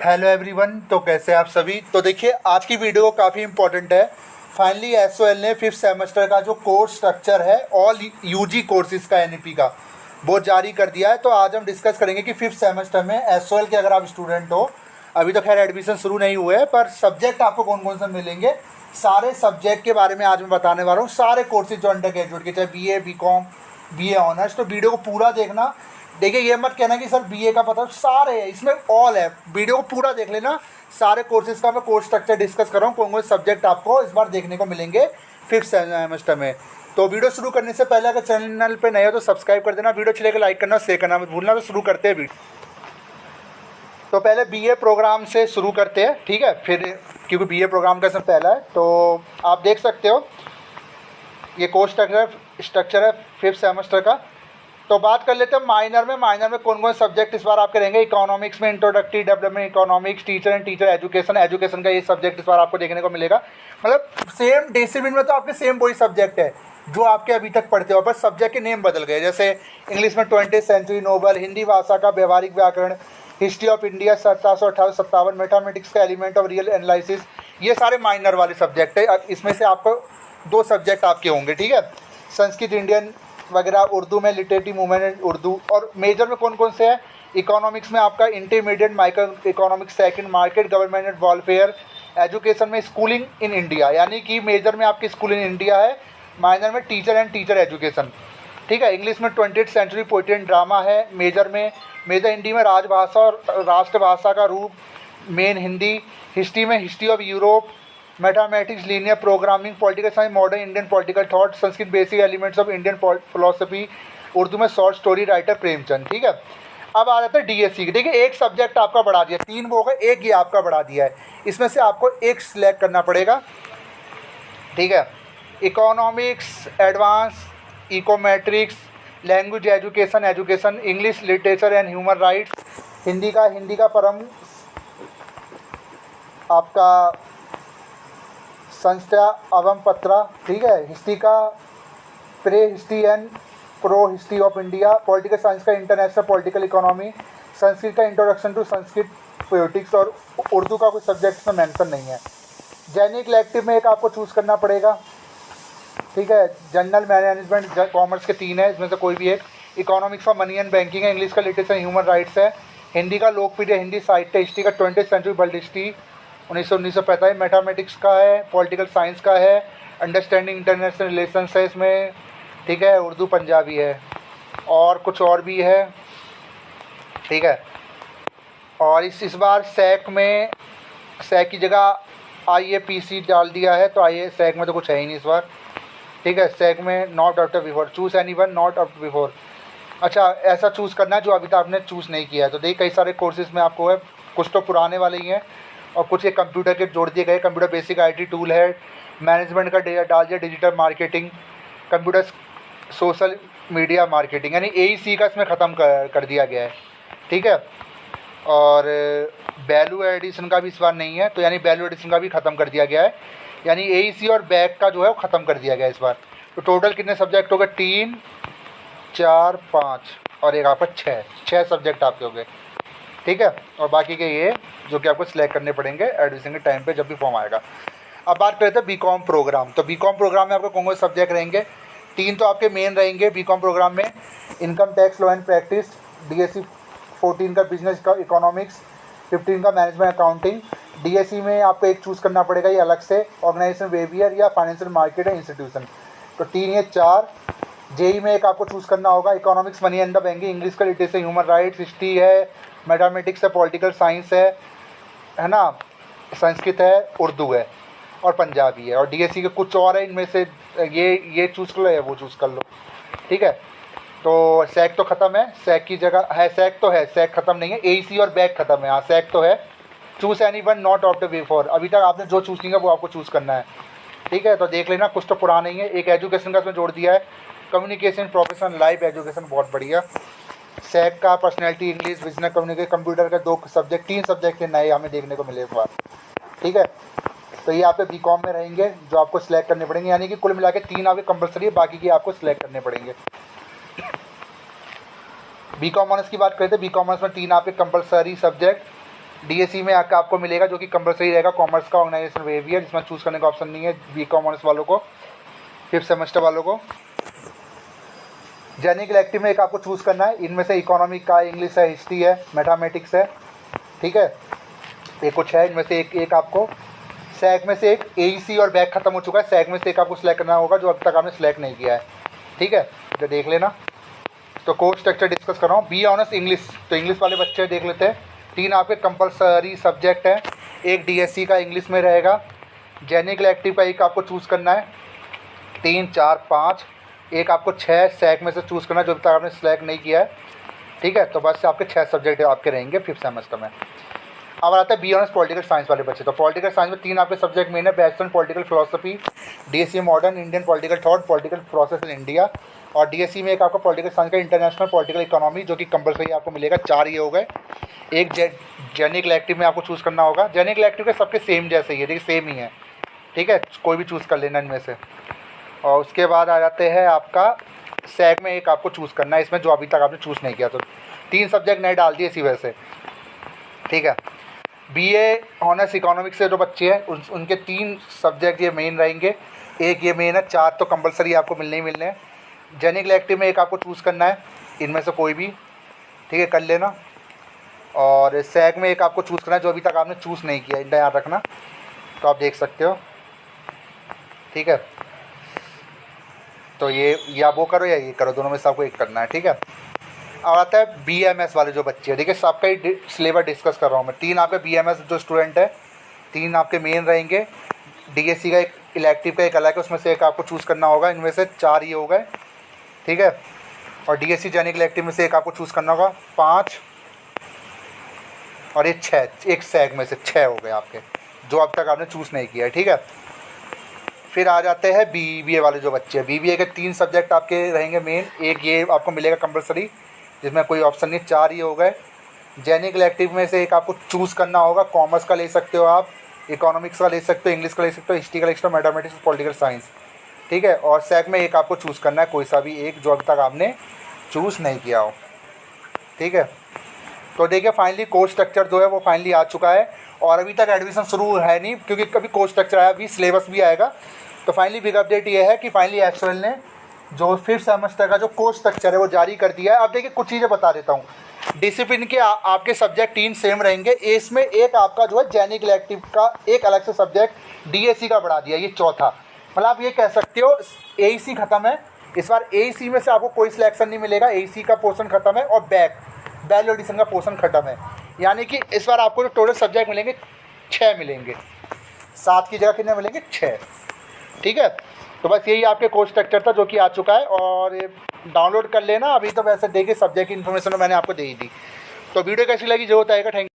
Hello everyone. तो कैसे आप सभी। तो देखिए आज की वीडियो काफ़ी इंपॉर्टेंट है। फाइनली एसओएल ने 5th सेमेस्टर का जो कोर्स स्ट्रक्चर है ऑल यूजी कोर्सेज का एनईपी का वो जारी कर दिया है। तो आज हम डिस्कस करेंगे कि 5th सेमेस्टर में एसओएल के अगर आप स्टूडेंट हो, अभी तो खैर एडमिशन शुरू नहीं हुए हैं, पर सब्जेक्ट आपको कौन कौन से मिलेंगे सारे सब्जेक्ट के बारे में आज मैं बताने वाला हूँ। सारे कोर्सेज जो अंडर ग्रेजुएट के, चाहे बीए, बीकॉम, बीए ऑनर्स। तो वीडियो को पूरा देखना। देखिए ये मत कहना कि सर बीए का पता, सारे है इसमें, ऑल है। वीडियो को पूरा देख लेना। सारे कोर्सेज का मैं कोर्स स्ट्रक्चर डिस्कस कर रहा हूँ, कौन कौन सब्जेक्ट आपको इस बार देखने को मिलेंगे 5th सेमेस्टर में। तो वीडियो शुरू करने से पहले अगर चैनल पे नए हो तो सब्सक्राइब कर देना, वीडियो अच्छी लगे लाइक करना, शेयर करना मत भूलना। तो शुरू करते हैं वीडियो। तो पहले बीए प्रोग्राम से शुरू करते हैं, ठीक है। फिर क्योंकि बीए प्रोग्राम का सब पहला है, तो आप देख सकते हो ये कोर्स स्ट्रक्चर है 5th सेमेस्टर का। तो बात कर लेते हैं माइनर में कौन कौन सब्जेक्ट इस बार आपके रहेंगे। इकोनॉमिक्स में introductory development economics, teacher and teacher education का ये सब्जेक्ट इस बार आपको देखने को मिलेगा। मतलब सेम डिसिप्लिन में तो आपके सेम वही सब्जेक्ट है जो आपके अभी तक पढ़ते हो, बस सब्जेक्ट के नेम बदल गए। जैसे इंग्लिश में 20th सेंचुरी नोबल, हिंदी भाषा का व्यवहारिक व्याकरण, हिस्ट्री ऑफ इंडिया 1758-57, मैथमेटिक्स का एलिमेंट ऑफ रियल एनालिसिस, ये सारे माइनर वाले सब्जेक्ट है। इसमें से आपको 2 सब्जेक्ट आपके होंगे, ठीक है। संस्कृत इंडियन वगैरह, उर्दू में लिटरेटिव मूवमेंट उर्दू। और मेजर में कौन कौन से हैं। इकोनॉमिक्स में आपका intermediate micro economics, second market government and welfare. Education में स्कूलिंग इन इंडिया, यानी कि मेजर में आपकी स्कूल इन इंडिया है, माइनर में टीचर एंड टीचर एजुकेशन, ठीक है। इंग्लिश में 20th century poetry and drama है मेजर में। मेजर हिंदी में राजभाषा और राष्ट्रभाषा का रूप, मेन हिंदी। हिस्ट्री में history of Europe, mathematics, linear programming, political science, modern Indian political thought. Sanskrit basic elements of Indian philosophy. Urdu में शॉर्ट स्टोरी राइटर प्रेमचंद, ठीक है। अब आ जाता है डीएससी। देखिए एक सब्जेक्ट आपका बढ़ा दिया, 3 वो हो गए, एक ये आपका बढ़ा दिया है। इसमें से आपको एक सिलेक्ट करना पड़ेगा, ठीक है। Economics advance, econometrics, language education, English literature and human rights. Hindi का परम आपका संस्था एवं पत्रा, ठीक है। हिस्ट्री का pre history and pro history of India. Political science का इंटरनेशनल पॉलिटिकल इकोनॉमी। संस्कृत का इंट्रोडक्शन टू संस्कृत पोएटिक्स। और उर्दू का कोई सब्जेक्ट में मेंशन नहीं है। जैनिक इलेक्टिव में एक आपको चूज़ करना पड़ेगा, ठीक है। जनरल मैनेजमेंट कॉमर्स के 3 है, इसमें से कोई भी एक। इकोनॉमिक्स का मनी एंड बैंकिंग है। इंग्लिश का लिटरेचर ह्यूमन राइट्स है। हिंदी का लोकप्रिय हिंदी साहित्य। हिस्ट्री का 20th century world history 1945। Mathematics का है, पॉलिटिकल साइंस का है, अंडरस्टैंडिंग इंटरनेशनल रिलेशंस है इसमें, ठीक है। उर्दू पंजाबी है और कुछ और भी है, ठीक है। और इस बार सैक में सैक की जगह आईएपीसी डाल दिया है, तो आइए सैक में तो कुछ है ही नहीं इस बार, ठीक है। सैक में not after before, choose any one not after before. अच्छा, ऐसा चूज़ करना है जो अभी तक आपने चूज़ नहीं किया है। तो देखिए कई सारे कोर्सेज में आपको है, कुछ तो पुराने वाले ही हैं और कुछ एक कंप्यूटर के जोड़ दिए गए। कंप्यूटर बेसिक आईटी टूल है, मैनेजमेंट का डाल दिया, digital marketing, computer social media marketing, यानी एईसी का इसमें ख़त्म कर दिया गया है, ठीक है। और वैल्यू एडिशन का भी इस बार नहीं है, तो यानी वैल्यू एडिशन का भी ख़त्म कर दिया गया है, यानी एईसी और बैक का जो है वो ख़त्म कर दिया गया है इस बार। तो टोटल कितने सब्जेक्ट हो गए, 3, 4, 5 और एक आपका 6 सब्जेक्ट आपके हो गए, ठीक है। और बाकी के ये जो कि आपको सिलेक्ट करने पड़ेंगे एडमिशन के टाइम पे जब भी फॉर्म आएगा। अब बात करते हैं बीकॉम प्रोग्राम। तो बीकॉम प्रोग्राम में आपको कौन कौन सब्जेक्ट रहेंगे। 3 तो आपके मेन रहेंगे बीकॉम प्रोग्राम में। Income tax law and practice, DSC 14 का बिजनेस का इकोनॉमिक्स, 15 का मैनेजमेंट अकाउंटिंग। डीएससी में आपको एक चूज़ करना पड़ेगा ये अलग से, ऑर्गेनाइजेशन बिहेवियर या फाइनेंशियल मार्केट या इंस्टीट्यूशन। तो 3 ये 4। जेई में एक आपको चूज़ करना होगा, economics money and the banking, English का लिटरेचर ह्यूमन राइट्स, हिस्ट्री है, मैथमेटिक्स है, पॉलिटिकल साइंस है ना, संस्कृत है, उर्दू है और पंजाबी है। और डीएससी के कुछ और है, इनमें से ये चूज़ कर लो या वो चूज़ कर लो, ठीक है। तो सैक तो ख़त्म है, सैक की जगह है, सैक तो है, सैक ख़त्म नहीं है। एईसी और बैक ख़त्म है, हाँ सैक तो है। Choose any one not after before, अभी तक आपने जो चूज़ किया वो आपको चूज़ करना है, ठीक है। तो देख लेना, कुछ तो पुराना ही है। एक एजुकेशन का इसमें जोड़ दिया है, कम्युनिकेशन प्रोफेशनल लाइफ एजुकेशन, बहुत बढ़िया। सैक का personality English business communication, computer के 2 सब्जेक्ट, 3 सब्जेक्ट के नए हमें देखने को मिले इस बार, ठीक है। तो ये आपके बीकॉम में रहेंगे जो आपको सिलेक्ट करने पड़ेंगे, यानी कि कुल मिला के 3 आपके कंपलसरी है, बाकी की आपको सिलेक्ट करने पड़ेंगे। बी कॉमर्स की बात करते हैं, बी कॉमर्स में 3 आपके कंपलसरी सब्जेक्ट, डीएससी में आपको मिलेगा जो कि कंपलसरी रहेगा कॉमर्स का ऑर्गेनाइजेशन बिहेवियर, जिसमें चूज़ करने का ऑप्शन नहीं है बी कॉमर्स वालों को, 5th सेमेस्टर वालों को। जेनिक इलेक्टिव में एक आपको चूज़ करना है, इनमें से इकोनॉमिक का, इंग्लिश है, हिस्ट्री है, मैथमेटिक्स है, ठीक है, ये कुछ है इनमें से एक आपको। सैक में से एक, एईसी और बैक खत्म हो चुका है, सैक में से एक आपको सिलेक्ट करना होगा जो अब तक आपने सिलेक्ट नहीं किया है, ठीक है, तो देख लेना। तो कोर्स स्ट्रक्चर डिस्कस कर रहा हूँ। बी ऑनर्स इंग्लिश, तो इंग्लिश वाले बच्चे देख लेते हैं। 3 आपके कंपलसरी सब्जेक्ट हैं, एक डीएससी का इंग्लिश में रहेगा, जेनिक इलेक्टिव का एक आपको चूज़ करना है, 3, 4, 5, एक आपको 6 सैक में से चूज़ करना है जो अभी तक आपने सिलेक्ट नहीं किया है, ठीक है। तो बस आपके 6 सब्जेक्ट आपके रहेंगे 5th सेमेस्टर में। अब आता है बी ऑनर्स पॉलिटिकल साइंस वाले बच्चे। तो पॉलिटिकल साइंस में 3 आपके सब्जेक्ट मेन है, bachelor political philosophy, DSC modern Indian political thought, political process in India, और डीएससी में एक आपका पॉलिटिकल साइंस का इंटरनेशनल पॉलिटिकल इकोनॉमी जो कि कंपलसरी आपको मिलेगा। 4 ये हो गए। एक जेनिक इलेक्टिव में आपको चूज़ करना होगा, जेनिक इलेक्टिव के सबके सेम जैसे ही है, देखिए सेम ही है, ठीक है, कोई भी चूज़ कर लेना इनमें से। और उसके बाद आ जाते हैं आपका सैक में एक आपको चूज़ करना है, इसमें जो अभी तक आपने चूज़ नहीं किया, तो 3 सब्जेक्ट नए डाल दिए इसी वजह से, ठीक है। बीए ऑनर्स इकोनॉमिक्स से जो बच्चे हैं उनके 3 सब्जेक्ट ये मेन रहेंगे, एक ये मेन है, 4 तो कंपलसरी आपको मिलने ही मिलने हैं। जेनिक इलेक्टिव में एक आपको चूज़ करना है, इनमें से कोई भी, ठीक है, कर लेना। और सैक में एक आपको चूज़ करना है जो अभी तक आपने चूज़ नहीं किया, इतना याद रखना, तो आप देख सकते हो, ठीक है। तो ये या वो करो या ये करो, दोनों में से आपको एक करना है, ठीक है। अब आता है बीएमएस वाले जो बच्चे हैं, देखिए सबका ही सिलेबस डिस्कस कर रहा हूँ मैं। 3 आपके बीएमएस जो स्टूडेंट है, 3 आपके मेन रहेंगे, डीएससी का एक इलेक्टिव का एक अलग है, उसमें से एक आपको चूज़ करना होगा, इनमें से 4 ये हो गए, ठीक है। और डीएससी जेनिक इलेक्टिव में से एक आपको चूज़ करना होगा, 5, और ये 6, एक सैक में से 6 हो गए आपके जो अब तक आपने चूज़ नहीं किया है, ठीक है। फिर आ जाते हैं बीबीए वाले जो बच्चे हैं, बीबीए के 3 सब्जेक्ट आपके रहेंगे मेन, एक ये आपको मिलेगा कंपलसरी जिसमें कोई ऑप्शन नहीं, 4 ये हो गए। जेनिक इलेक्टिव में से एक आपको चूज़ करना होगा, कॉमर्स का ले सकते हो आप, इकोनॉमिक्स का ले सकते हो, इंग्लिश का ले सकते हो, हिस्ट्री का ले सकते हो, मैथमेटिक्स, पॉलिटिकल साइंस, ठीक है। और सैक में एक आपको चूज़ करना है, कोई सा भी एक जो अभी तक आपने चूज़ नहीं किया हो, ठीक है। तो देखिए फाइनली कोर्स स्ट्रक्चर जो है वो फाइनली आ चुका है, और अभी तक एडमिशन शुरू है नहीं क्योंकि कभी कोर्स स्ट्रक्चर आया, अभी सिलेबस भी आएगा। तो फाइनली बिग अपडेट ये है कि फाइनली एचएल ने जो 5th सेमेस्टर का जो कोर्स स्ट्रक्चर है वो जारी कर दिया है। अब देखिए कुछ चीज़ें बता देता हूँ। डिसिप्लिन के आपके सब्जेक्ट 3 सेम रहेंगे, इसमें एक आपका जो है जेनिक इलेक्टिव का एक अलग से सब्जेक्ट डीएससी का बढ़ा दिया, ये चौथा, मतलब आप ये कह सकते हो एईसी खत्म है इस बार, एईसी में से आपको कोई सिलेक्शन नहीं मिलेगा, एईसी का पोर्शन खत्म है, और वैल्यू एडिशन का पोर्शन खत्म है, यानी कि इस बार आपको जो टोटल सब्जेक्ट मिलेंगे 6 मिलेंगे, 7 की जगह कितने मिलेंगे, 6, ठीक है। तो बस यही आपके कोर्स स्ट्रक्चर था जो कि आ चुका है, और डाउनलोड कर लेना। अभी तो वैसे देखिए सब्जेक्ट की इन्फॉर्मेशन मैंने आपको दे ही दी। तो वीडियो कैसी लगी जो होता है, थैंक